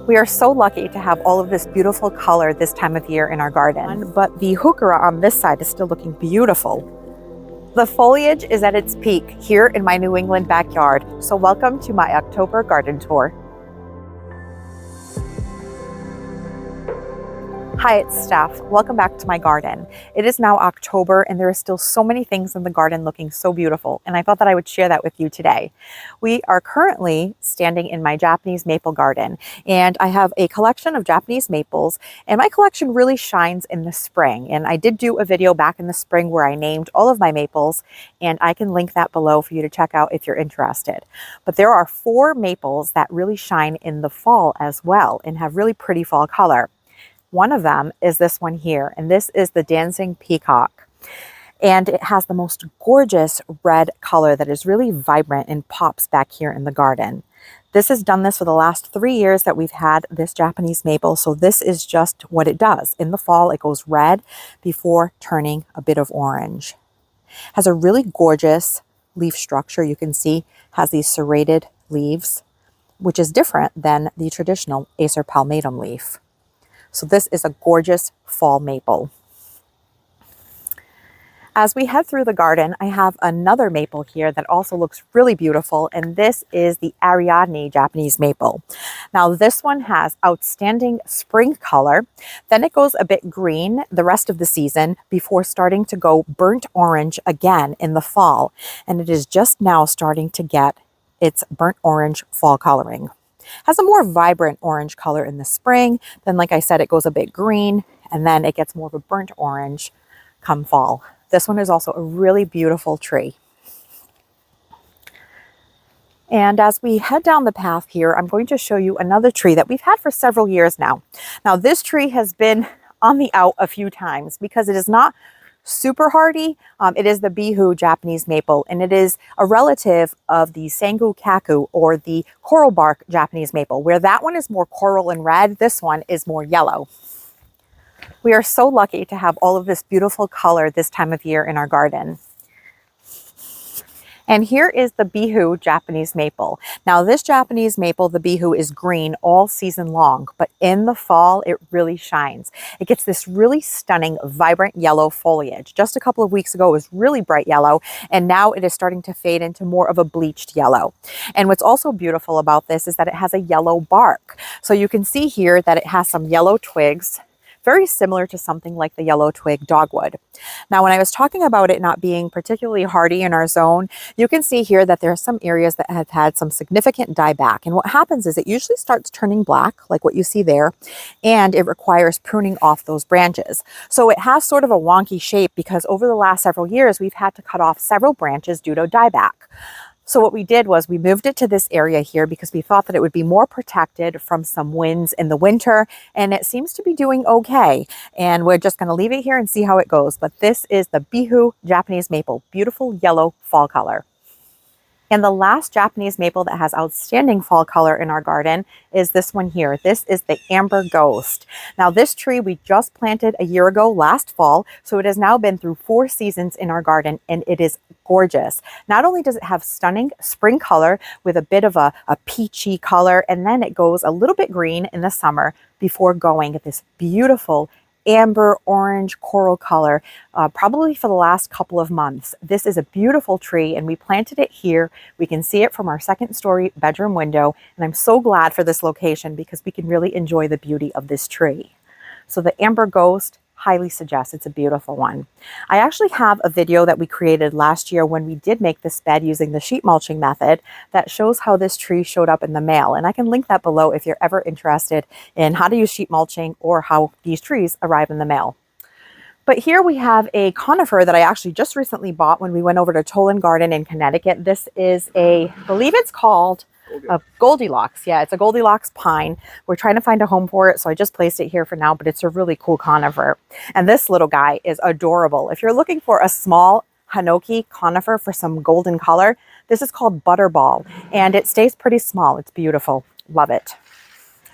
We are so lucky to have all of this beautiful color this time of year in our garden, but the heuchera on this side is still looking beautiful. The foliage is at its peak here in my New England backyard, so welcome to my October garden tour. Hi, it's Steph. Welcome back to my garden. It is now October and there are still so many things in the garden looking so beautiful, and I thought that I would share that with you today. We are currently standing in my Japanese maple garden, and I have a collection of Japanese maples, and my collection really shines in the spring. And I did do a video back in the spring where I named all of my maples, and I can link that below for you to check out if you're interested. But there are 4 maples that really shine in the fall as well and have really pretty fall color. One of them is this one here, and this is the Dancing Peacock. And it has the most gorgeous red color that is really vibrant and pops back here in the garden. This has done this for the last 3 years that we've had this Japanese maple, so this is just what it does. In the fall, it goes red before turning a bit of orange. Has a really gorgeous leaf structure. You can see has these serrated leaves, which is different than the traditional Acer palmatum leaf. So this is a gorgeous fall maple. As we head through the garden, I have another maple here that also looks really beautiful, and this is the Ariadne Japanese maple. Now this one has outstanding spring color, then it goes a bit green the rest of the season before starting to go burnt orange again in the fall, and it is just now starting to get its burnt orange fall coloring. Has a more vibrant orange color in the spring. Then, like I said, it goes a bit green, and then it gets more of a burnt orange come fall. This one is also a really beautiful tree. And as we head down the path here, I'm going to show you another tree that we've had for several years now. Now, this tree has been on the out a few times because it is not super hardy. It is the Bihu Japanese maple, and it is a relative of the Sangu Kaku, or the coral bark Japanese maple. Where that one is more coral and red, this one is more yellow. We are so lucky to have all of this beautiful color this time of year in our garden. And here is the Bihu Japanese maple. Now this Japanese maple, the Bihu, is green all season long, but in the fall, it really shines. It gets this really stunning, vibrant yellow foliage. Just a couple of weeks ago, it was really bright yellow, and now it is starting to fade into more of a bleached yellow. And what's also beautiful about this is that it has a yellow bark. So you can see here that it has some yellow twigs, very similar to something like the yellow twig dogwood. Now, when I was talking about it not being particularly hardy in our zone, you can see here that there are some areas that have had some significant dieback. And what happens is it usually starts turning black, like what you see there, and it requires pruning off those branches. So it has sort of a wonky shape because over the last several years, we've had to cut off several branches due to dieback. So what we did was we moved it to this area here because we thought that it would be more protected from some winds in the winter, and it seems to be doing okay. And we're just going to leave it here and see how it goes. But this is the Bihu Japanese maple, beautiful yellow fall color. And the last Japanese maple that has outstanding fall color in our garden is this one here. This is the Amber Ghost. Now this tree we just planted a year ago last fall, so it has now been through 4 seasons in our garden, and it is gorgeous. Not only does it have stunning spring color with a bit of a peachy color, and then it goes a little bit green in the summer before going at this beautiful amber orange coral color, probably for the last couple of months. This is a beautiful tree, and we planted it here. We can see it from our 2nd story bedroom window, and I'm so glad for this location because we can really enjoy the beauty of this tree. So the Amber Ghost, highly suggest. It's a beautiful one. I actually have a video that we created last year when we did make this bed using the sheet mulching method that shows how this tree showed up in the mail. And I can link that below if you're ever interested in how to use sheet mulching or how these trees arrive in the mail. But here we have a conifer that I actually just recently bought when we went over to Tolan Garden in Connecticut. This is I believe it's called a Goldilocks. Yeah, it's a Goldilocks pine. We're trying to find a home for it, so I just placed it here for now, but it's a really cool conifer. And this little guy is adorable. If you're looking for a small Hinoki conifer for some golden color, this is called Butterball, and it stays pretty small. It's beautiful. Love it.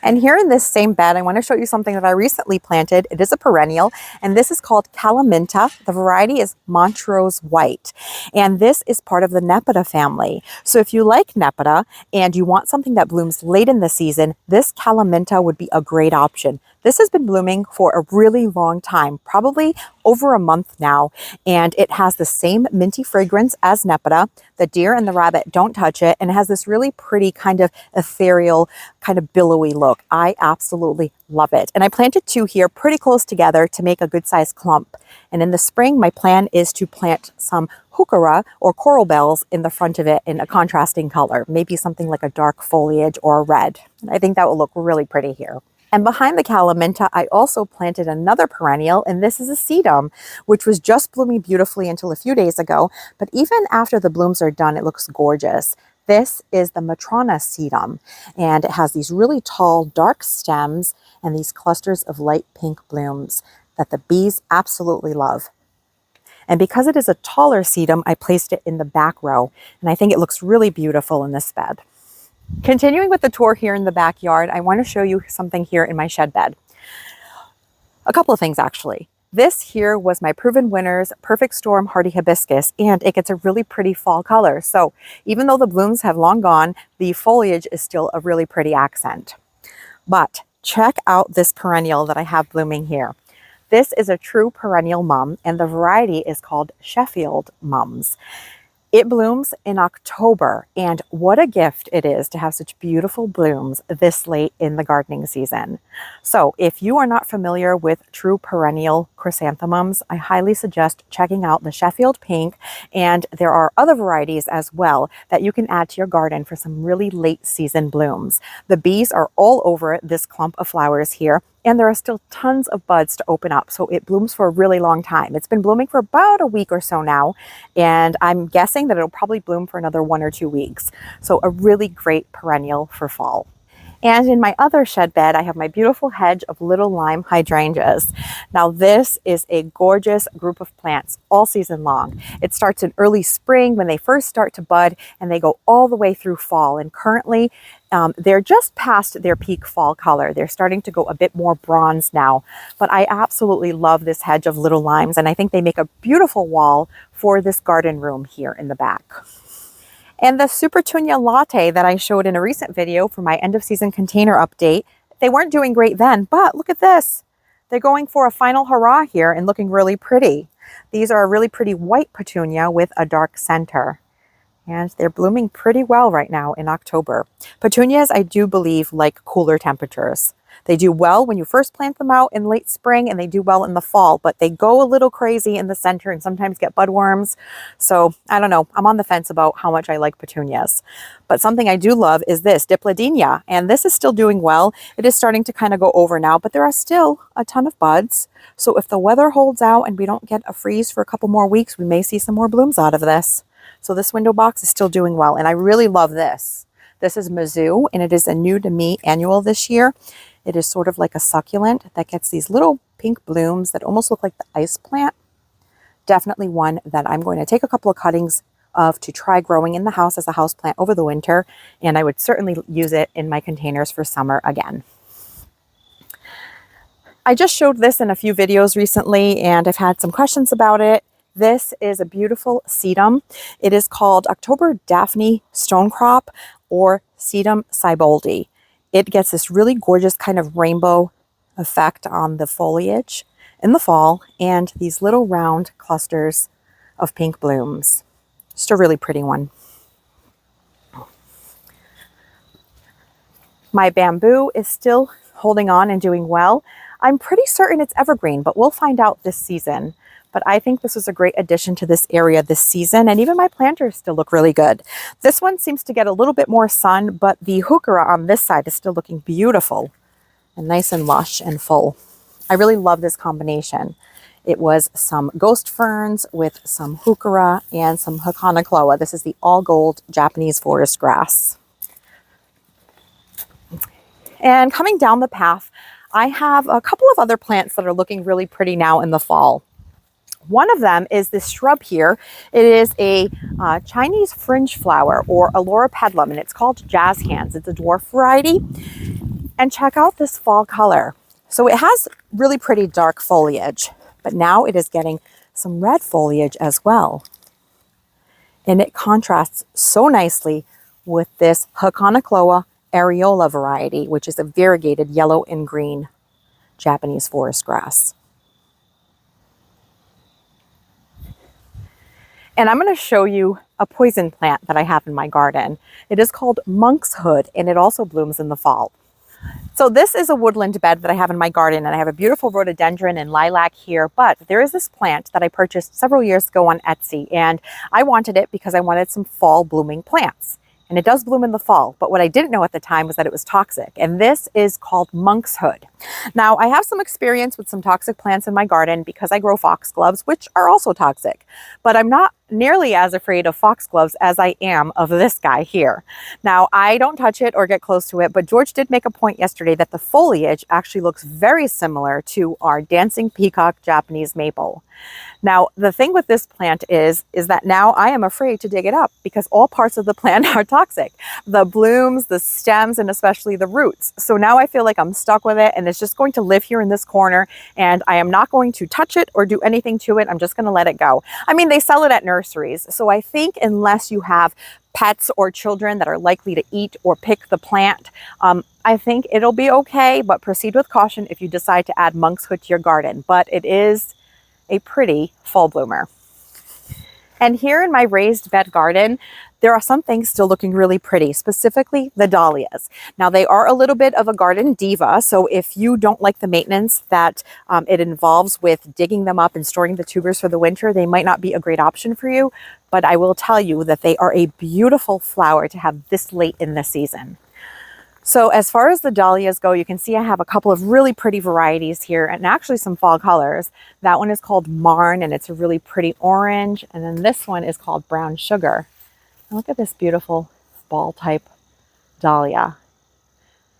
And here in this same bed, I want to show you something that I recently planted. It is a perennial, and this is called Calaminta. The variety is Montrose White, and this is part of the Nepeta family. So if you like Nepeta and you want something that blooms late in the season, this Calaminta would be a great option. This has been blooming for a really long time, probably over a month now, and it has the same minty fragrance as Nepeta. The deer and the rabbit don't touch it, and it has this really pretty kind of ethereal, kind of billowy look. I absolutely love it. And I planted two here pretty close together to make a good sized clump. And in the spring, my plan is to plant some heuchera or coral bells in the front of it in a contrasting color, maybe something like a dark foliage or a red. And I think that will look really pretty here. And behind the Calaminta, I also planted another perennial, and this is a sedum, which was just blooming beautifully until a few days ago. But even after the blooms are done, it looks gorgeous. This is the Matrona sedum, and it has these really tall, dark stems and these clusters of light pink blooms that the bees absolutely love. And because it is a taller sedum, I placed it in the back row, and I think it looks really beautiful in this bed. Continuing with the tour here in the backyard, I want to show you something here in my shed bed. A couple of things actually. This here was my Proven Winners Perfect Storm Hardy Hibiscus, and it gets a really pretty fall color. So even though the blooms have long gone, the foliage is still a really pretty accent. But check out this perennial that I have blooming here. This is a true perennial mum, and the variety is called Sheffield Mums. It blooms in October, and what a gift it is to have such beautiful blooms this late in the gardening season. So if you are not familiar with true perennial chrysanthemums, I highly suggest checking out the Sheffield Pink, and there are other varieties as well that you can add to your garden for some really late season blooms. The bees are all over this clump of flowers here, and there are still tons of buds to open up, so it blooms for a really long time. It's been blooming for about a week or so now, and I'm guessing that it'll probably bloom for another 1 or 2 weeks. So a really great perennial for fall. And in my other shed bed, I have my beautiful hedge of little lime hydrangeas. Now this is a gorgeous group of plants all season long. It starts in early spring when they first start to bud, and they go all the way through fall. And currently they're just past their peak fall color. They're starting to go a bit more bronze now, but I absolutely love this hedge of little limes, and I think they make a beautiful wall for this garden room here in the back. And the Supertunia latte that I showed in a recent video for my end of season container update, they weren't doing great then, but look at this. They're going for a final hurrah here and looking really pretty. These are a really pretty white petunia with a dark center. And they're blooming pretty well right now in October. Petunias, I do believe, like cooler temperatures. They do well when you first plant them out in late spring, and they do well in the fall, but they go a little crazy in the center and sometimes get budworms. So I don't know, I'm on the fence about how much I like petunias. But something I do love is this Dipladenia, and this is still doing well. It is starting to kind of go over now, but there are still a ton of buds. So if the weather holds out and we don't get a freeze for a couple more weeks, we may see some more blooms out of this. So this window box is still doing well, and I really love this. This is Mizzou, and it is a new to me annual this year. It is sort of like a succulent that gets these little pink blooms that almost look like the ice plant. Definitely one that I'm going to take a couple of cuttings of to try growing in the house as a house plant over the winter, and I would certainly use it in my containers for summer again. I just showed this in a few videos recently, and I've had some questions about it. This is a beautiful sedum. It is called October Daphne Stonecrop or Sedum Siboldi. It gets this really gorgeous kind of rainbow effect on the foliage in the fall, and these little round clusters of pink blooms. Just a really pretty one. My bamboo is still holding on and doing well. I'm pretty certain it's evergreen, but we'll find out this season. But I think this was a great addition to this area this season, and even my planters still look really good. This one seems to get a little bit more sun, but the heuchera on this side is still looking beautiful and nice and lush and full. I really love this combination. It was some ghost ferns with some heuchera and some hakonakloa. This is the all gold Japanese forest grass. And coming down the path, I have a couple of other plants that are looking really pretty now in the fall. One of them is this shrub here. It is a Chinese fringe flower, or Alora pedlum, and it's called jazz hands. It's a dwarf variety. And check out this fall color. So it has really pretty dark foliage, but now it is getting some red foliage as well. And it contrasts so nicely with this Hakonakloa areola variety, which is a variegated yellow and green Japanese forest grass. And I'm going to show you a poison plant that I have in my garden. It is called monk's hood, and it also blooms in the fall. So this is a woodland bed that I have in my garden, and I have a beautiful rhododendron and lilac here, but there is this plant that I purchased several years ago on Etsy, and I wanted it because I wanted some fall blooming plants. And it does bloom in the fall, but what I didn't know at the time was that it was toxic. And this is called monk's hood. Now, I have some experience with some toxic plants in my garden because I grow foxgloves, which are also toxic. But I'm not nearly as afraid of foxgloves as I am of this guy here. Now, I don't touch it or get close to it, but George did make a point yesterday that the foliage actually looks very similar to our dancing peacock Japanese maple. Now, the thing with this plant is that now I am afraid to dig it up because all parts of the plant are toxic. The blooms, the stems, and especially the roots. So now I feel like I'm stuck with it and it's just going to live here in this corner, and I am not going to touch it or do anything to it. I'm just going to let it go. I mean, they sell it at nurseries. So I think unless you have pets or children that are likely to eat or pick the plant, I think it'll be okay, but proceed with caution if you decide to add monk's hood to your garden. But it is a pretty fall bloomer. And here in my raised bed garden, there are some things still looking really pretty, specifically the dahlias. Now, they are a little bit of a garden diva, so if you don't like the maintenance that it involves with digging them up and storing the tubers for the winter, they might not be a great option for you, but I will tell you that they are a beautiful flower to have this late in the season. So as far as the dahlias go, you can see I have a couple of really pretty varieties here and actually some fall colors. That one is called Marn, and it's a really pretty orange. And then this one is called Brown Sugar. And look at this beautiful ball type dahlia.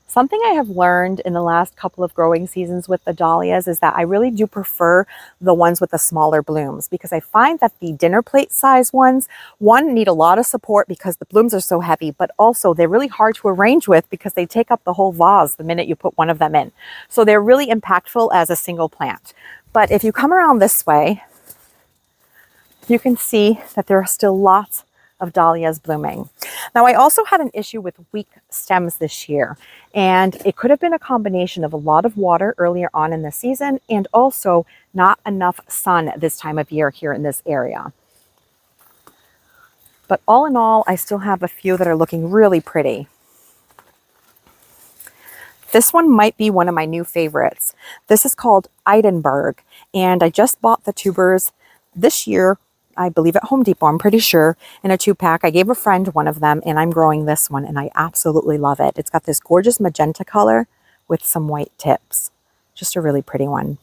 Something I have learned in the last couple of growing seasons with the dahlias is that I really do prefer the ones with the smaller blooms, because I find that the dinner plate size ones, one, need a lot of support because the blooms are so heavy, but also they're really hard to arrange with because they take up the whole vase the minute you put one of them in. So they're really impactful as a single plant. But if you come around this way, you can see that there are still lots of dahlias blooming. Now, I also had an issue with weak stems this year, and it could have been a combination of a lot of water earlier on in the season and also not enough sun this time of year here in this area. But all in all, I still have a few that are looking really pretty. This one might be one of my new favorites. This is called Edinburgh, and I just bought the tubers this year, I believe at Home Depot, I'm pretty sure, in a 2-pack. I gave a friend one of them, and I'm growing this one, and I absolutely love it. It's got this gorgeous magenta color with some white tips. Just a really pretty one.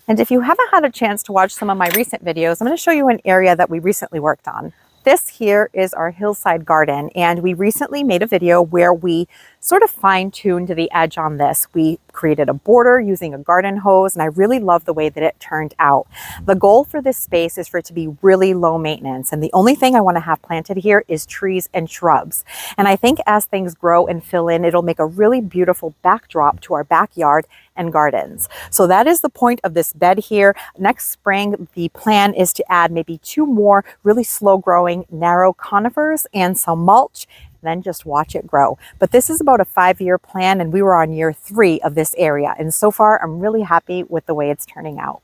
And if you haven't had a chance to watch some of my recent videos, I'm going to show you an area that we recently worked on. This here is our hillside garden, and we recently made a video where we sort of fine-tuned the edge on this. We created a border using a garden hose, and I really love the way that it turned out. The goal for this space is for it to be really low maintenance, and the only thing I want to have planted here is trees and shrubs. And I think as things grow and fill in, it'll make a really beautiful backdrop to our backyard and gardens. So that is the point of this bed here. Next spring, the plan is to add maybe 2 more really slow growing narrow conifers and some mulch, then just watch it grow. But this is about a 5-year plan, and we were on year 3 of this area. And so far, I'm really happy with the way it's turning out.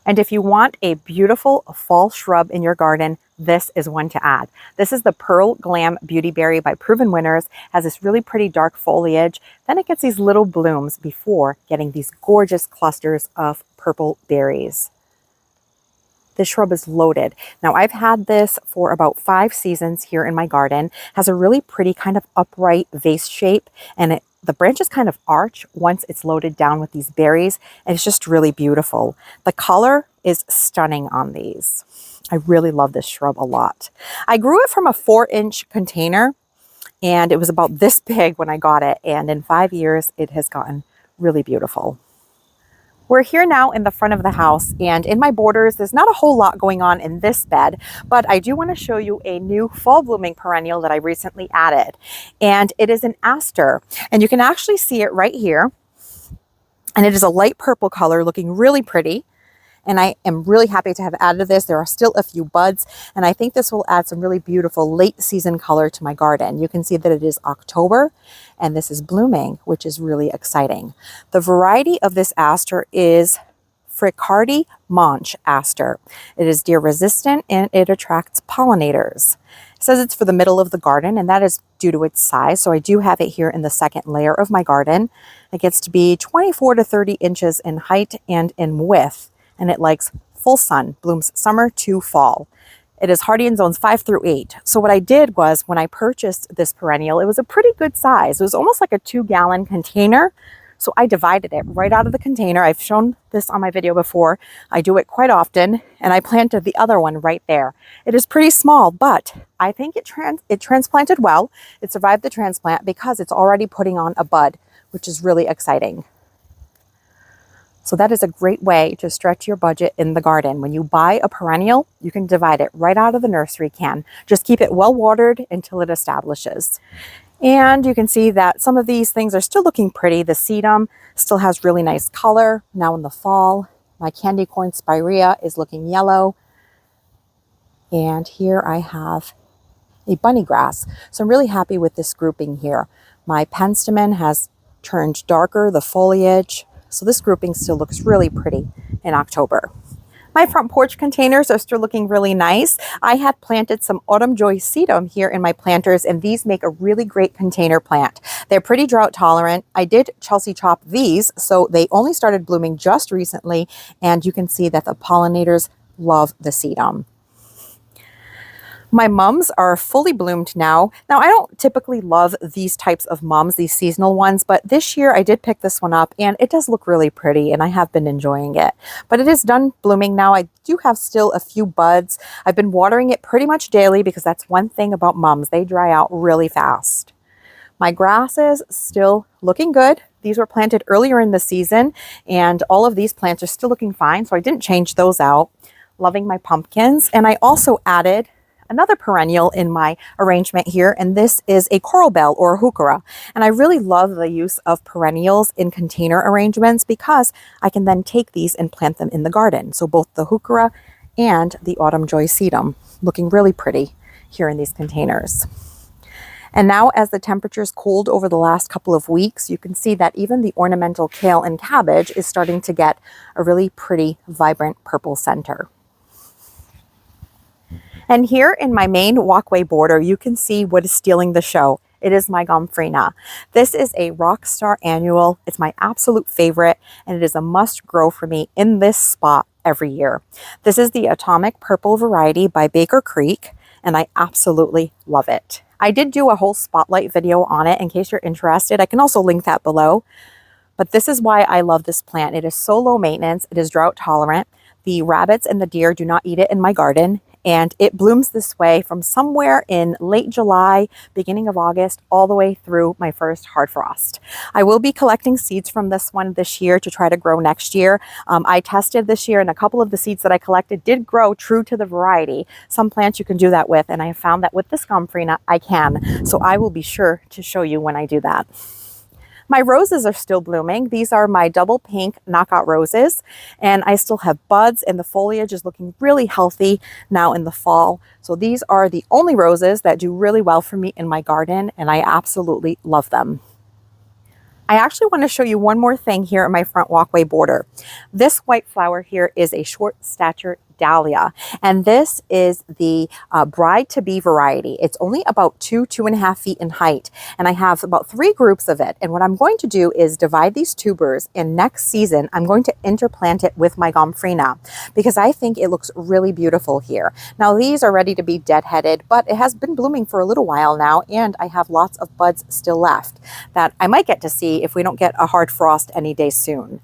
And if you want a beautiful fall shrub in your garden, this is one to add. This is the Pearl Glam Beauty Berry by Proven Winners. Has this really pretty dark foliage. Then it gets these little blooms before getting these gorgeous clusters of purple berries. This shrub is loaded. Now, I've had this for about 5 seasons here in my garden. Has a really pretty kind of upright vase shape, and the branches kind of arch once it's loaded down with these berries, and it's just really beautiful. The color is stunning on these. I really love this shrub a lot. I grew it from a 4-inch container, and it was about this big when I got it, and in 5 years, it has gotten really beautiful. We're here now in the front of the house, and in my borders, there's not a whole lot going on in this bed, but I do want to show you a new fall blooming perennial that I recently added. And it is an aster, and you can actually see it right here. And it is a light purple color, looking really pretty. And I am really happy to have added this. There are still a few buds, and I think this will add some really beautiful late season color to my garden. You can see that it is October and this is blooming, which is really exciting. The variety of this aster is Fricardi Monch aster. It is deer resistant and it attracts pollinators. It says it's for the middle of the garden, and that is due to its size. So I do have it here in the second layer of my garden. It gets to be 24 to 30 inches in height and in width. And it likes full sun, blooms summer to fall. It is hardy in zones 5 through 8. So what I did was, when I purchased this perennial, it was a pretty good size. It was almost like a 2-gallon container. So I divided it right out of the container. I've shown this on my video before. I do it quite often, and I planted the other one right there. It is pretty small, but I think it transplanted well. It survived the transplant because it's already putting on a bud, which is really exciting. So that is a great way to stretch your budget in the garden. When you buy a perennial, you can divide it right out of the nursery can. Just keep it well watered until it establishes. And you can see that some of these things are still looking pretty. The sedum still has really nice color now in the fall. My candy corn spirea is looking yellow. And here I have a bunny grass. So I'm really happy with this grouping here. My penstemon has turned darker, the foliage. So this grouping still looks really pretty in October. My front porch containers are still looking really nice. I had planted some autumn joy sedum here in my planters, and these make a really great container plant. They're pretty drought tolerant. I did Chelsea chop these, so they only started blooming just recently, and you can see that the pollinators love the sedum. My mums are fully bloomed now. Now, I don't typically love these types of mums, these seasonal ones, but this year I did pick this one up, and it does look really pretty, and I have been enjoying it. But it is done blooming now. I do have still a few buds. I've been watering it pretty much daily because that's one thing about mums. They dry out really fast. My grass is still looking good. These were planted earlier in the season, and all of these plants are still looking fine, so I didn't change those out. Loving my pumpkins, and I also added another perennial in my arrangement here, and this is a coral bell or a heuchera. And I really love the use of perennials in container arrangements because I can then take these and plant them in the garden. So both the heuchera and the autumn joy sedum looking really pretty here in these containers. And now, as the temperatures cooled over the last couple of weeks, you can see that even the ornamental kale and cabbage is starting to get a really pretty, vibrant purple center. And here in my main walkway border, you can see what is stealing the show. It is my gomphrena. This is a Rockstar annual. It's my absolute favorite, and it is a must grow for me in this spot every year. This is the Atomic Purple variety by Baker Creek, and I absolutely love it. I did do a whole spotlight video on it in case you're interested. I can also link that below. But this is why I love this plant. It is so low maintenance. It is drought tolerant. The rabbits and the deer do not eat it in my garden. And it blooms this way from somewhere in late July, beginning of August, all the way through my first hard frost. I will be collecting seeds from this one this year to try to grow next year. I tested this year, and a couple of the seeds that I collected did grow true to the variety. Some plants you can do that with, and I have found that with this gomphrena, I can. So I will be sure to show you when I do that. My roses are still blooming. These are my double pink knockout roses, and I still have buds, and the foliage is looking really healthy now in the fall. So these are the only roses that do really well for me in my garden, and I absolutely love them. I actually want to show you one more thing here in my front walkway border. This white flower here is a short stature dahlia, and this is the bride-to-be variety. It's only about 2.5 feet in height, and I have about 3 groups of it. And what I'm going to do is divide these tubers, and next season I'm going to interplant it with my gomphrena because I think it looks really beautiful here. Now these are ready to be deadheaded, but it has been blooming for a little while now, and I have lots of buds still left that I might get to see if we don't get a hard frost any day soon.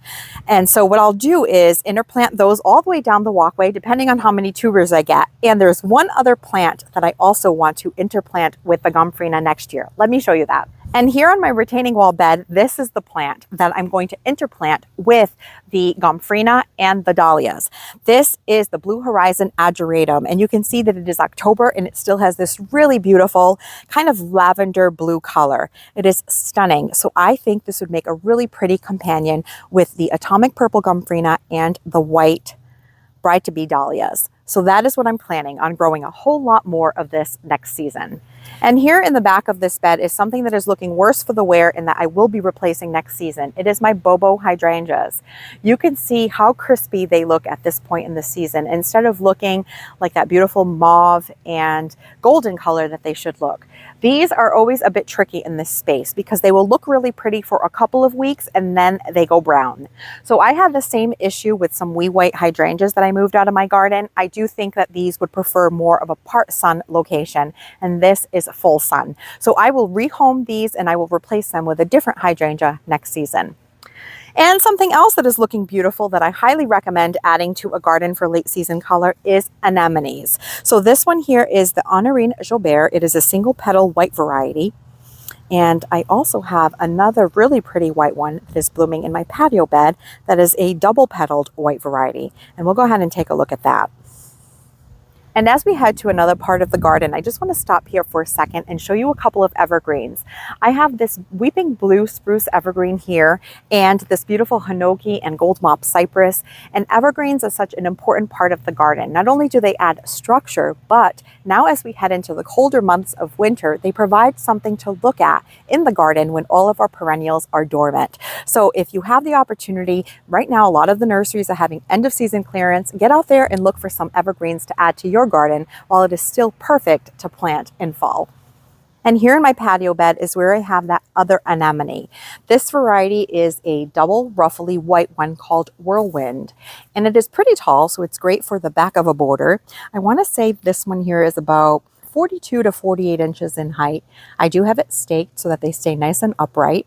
And so what I'll do is interplant those all the way down the walkway to depending on how many tubers I get. And there's one other plant that I also want to interplant with the gomphrena next year. Let me show you that. And here on my retaining wall bed, this is the plant that I'm going to interplant with the gomphrena and the dahlias. This is the Blue Horizon Ageratum, and you can see that it is October and it still has this really beautiful kind of lavender blue color. It is stunning. So I think this would make a really pretty companion with the atomic purple gomphrena and the white bride-to-be dahlias. So that is what I'm planning on growing a whole lot more of this next season. And here in the back of this bed is something that is looking worse for the wear and that I will be replacing next season. It is my Bobo hydrangeas. You can see how crispy they look at this point in the season instead of looking like that beautiful mauve and golden color that they should look. These are always a bit tricky in this space because they will look really pretty for a couple of weeks and then they go brown. So I have the same issue with some wee white hydrangeas that I moved out of my garden. I do think that these would prefer more of a part sun location, and this is full sun. So I will rehome these and I will replace them with a different hydrangea next season. And something else that is looking beautiful that I highly recommend adding to a garden for late season color is anemones. So this one here is the Honorine Joubert. It is a single petal white variety. And I also have another really pretty white one that is blooming in my patio bed that is a double petaled white variety. And we'll go ahead and take a look at that. And as we head to another part of the garden, I just want to stop here for a second and show you a couple of evergreens. I have this weeping blue spruce evergreen here and this beautiful hinoki and gold mop cypress. And evergreens are such an important part of the garden. Not only do they add structure, but now as we head into the colder months of winter, they provide something to look at in the garden when all of our perennials are dormant. So if you have the opportunity, right now a lot of the nurseries are having end of season clearance. Get out there and look for some evergreens to add to your garden while it is still perfect to plant in fall. And here in my patio bed is where I have that other anemone. This variety is a double ruffly white one called Whirlwind. And it is pretty tall, so it's great for the back of a border. I want to say this one here is about 42 to 48 inches in height. I do have it staked so that they stay nice and upright.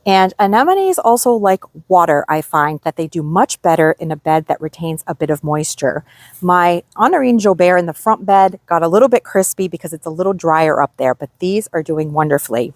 And anemones also like water. I find that they do much better in a bed that retains a bit of moisture. My Honorine Joubert in the front bed got a little bit crispy because it's a little drier up there, but these are doing wonderfully.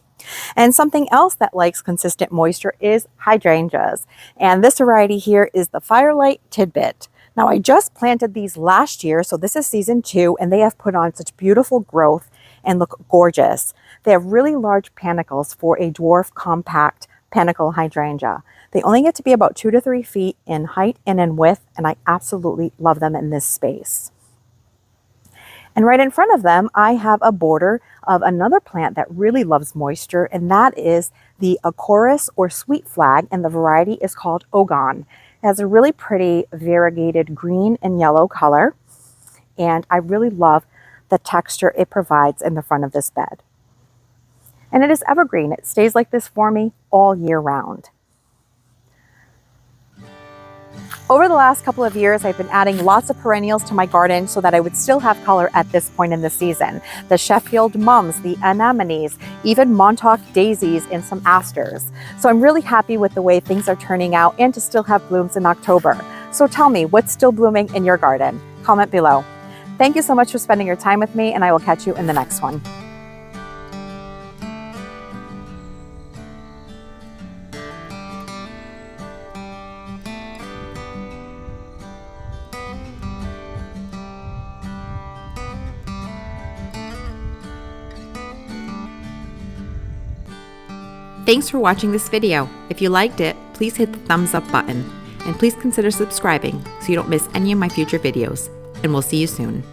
And something else that likes consistent moisture is hydrangeas. And this variety here is the Firelight Tidbit. Now I just planted these last year, so this is season 2, and they have put on such beautiful growth and look gorgeous. They have really large panicles for a dwarf compact panicle hydrangea. They only get to be about 2 to 3 feet in height and in width, and I absolutely love them in this space. And right in front of them, I have a border of another plant that really loves moisture, and that is the Acorus or sweet flag, and the variety is called Ogon. It has a really pretty variegated green and yellow color, and I really love the texture it provides in the front of this bed. And it is evergreen. It stays like this for me all year round. Over the last couple of years, I've been adding lots of perennials to my garden so that I would still have color at this point in the season. The Sheffield mums, the anemones, even Montauk daisies, and some asters. So I'm really happy with the way things are turning out and to still have blooms in October. So tell me, what's still blooming in your garden? Comment below. Thank you so much for spending your time with me, and I will catch you in the next one. Thanks for watching this video. If you liked it, please hit the thumbs up button, and please consider subscribing so you don't miss any of my future videos. And we'll see you soon.